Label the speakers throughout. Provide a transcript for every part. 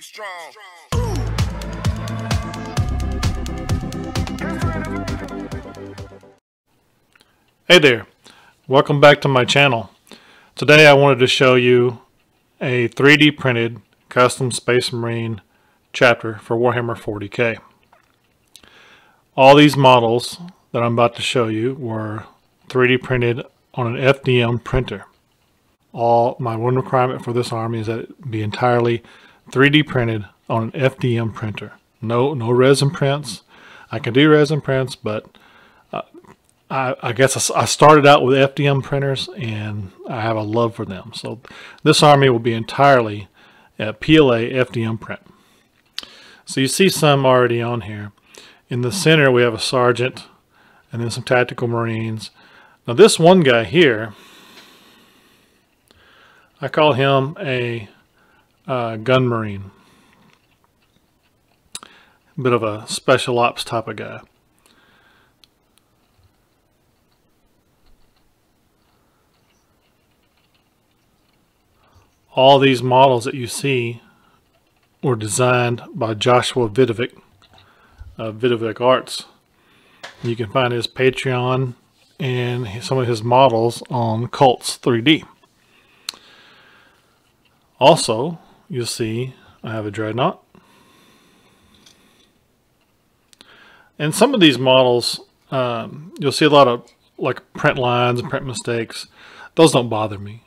Speaker 1: strong.
Speaker 2: Hey there, welcome back to my channel. Today I wanted to show you a 3D printed custom Space Marine chapter for Warhammer 40K. All these models that I'm about to show you were 3D printed on an FDM printer. My one requirement for this army is that it be entirely 3D printed on an FDM printer. No resin prints. I can do resin prints, but I guess I started out with FDM printers and I have a love for them. So this army will be entirely a PLA FDM print. So you see some already on here. In the center we have a sergeant and then some tactical marines. Now this one guy here, I call him a gun marine. A bit of a special ops type of guy. All these models that you see were designed by Joshua Vidovic of Vidovic Arts. You can find his Patreon and some of his models on Cults 3D. Also, you'll see I have a Dreadnought. And some of these models, you'll see a lot of like print lines and print mistakes. Those don't bother me.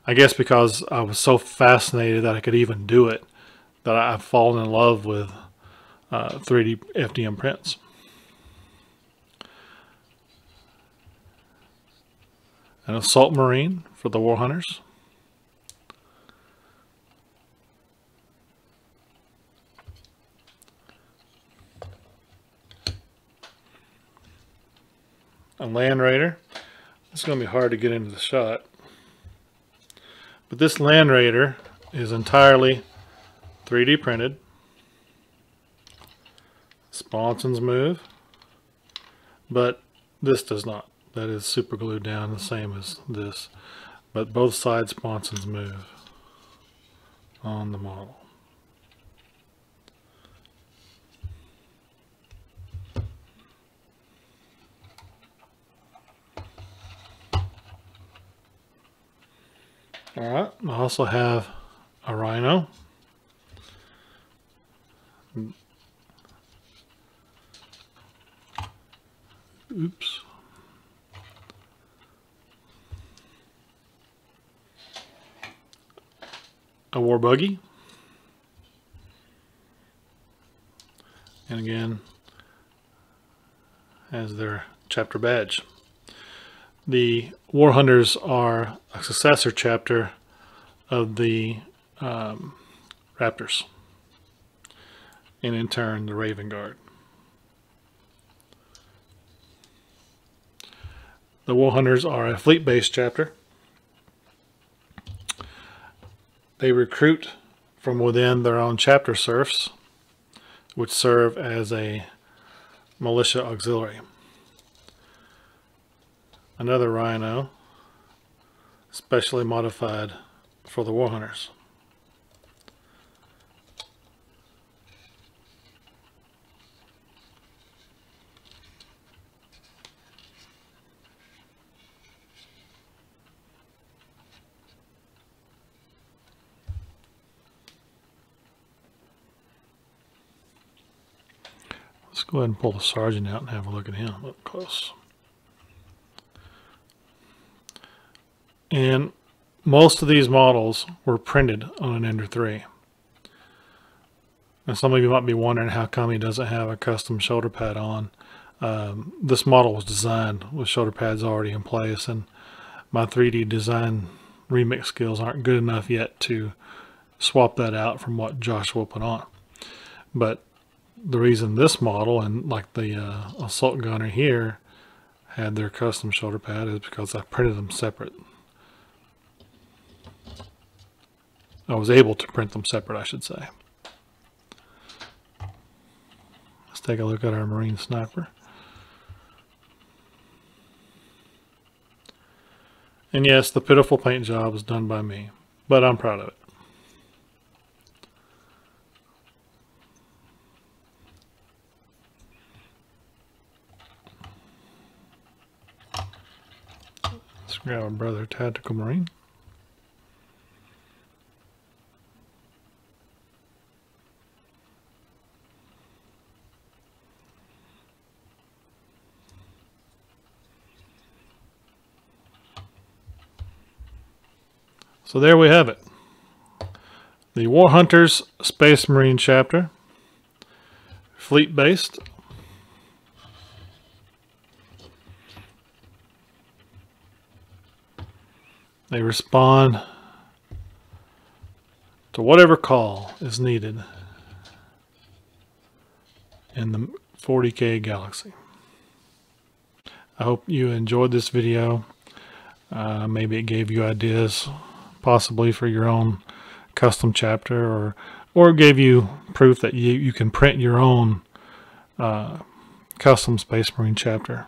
Speaker 2: I guess because I was so fascinated that I could even do it, that I've fallen in love with 3D FDM prints. An assault marine for the war hunters. A land raider. It's going to be hard to get into the shot. But this Land Raider is entirely 3D printed. Sponsons move, but this does not. That is super glued down the same as this. But both side sponsons move on the model. Alright, I also have a rhino. Oops. A war buggy. And again, has their chapter badge. The War Hunters are a successor chapter of the Raptors, and in turn the Raven Guard. The War Hunters are a fleet-based chapter. They recruit from within their own chapter serfs, which serve as a militia auxiliary. Another rhino, specially modified for the war hunters. Let's go ahead and pull the sergeant out and have a look at him up close. And most of these models were printed on an Ender 3. And some of you might be wondering how come he doesn't have a custom shoulder pad on. This model was designed with shoulder pads already in place, and my 3D design remix skills aren't good enough yet to swap that out from what Joshua put on. But the reason this model and like the assault gunner here had their custom shoulder pad is because I printed them separate. I was able to print them separate, I should say. Let's take a look at our Marine Sniper. And yes, the pitiful paint job was done by me, but I'm proud of it. Let's grab a brother Tactical Marine. So there we have it. The Warhunters Space Marine Chapter. Fleet-based. They respond to whatever call is needed in the 40K galaxy. I hope you enjoyed this video. Maybe it gave you ideas possibly for your own custom chapter, or gave you proof that you can print your own custom Space Marine chapter.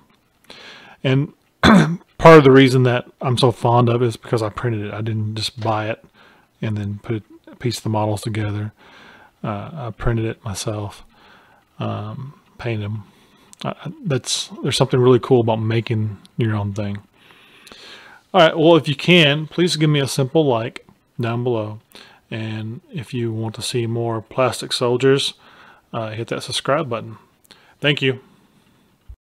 Speaker 2: And part of the reason that I'm so fond of it is because I printed it. I didn't just buy it and then piece the models together. I printed it myself, painted them. There's something really cool about making your own thing. Alright, well, if you can, please give me a simple like down below. And if you want to see more Plastic Soldiers, hit that subscribe button. Thank you.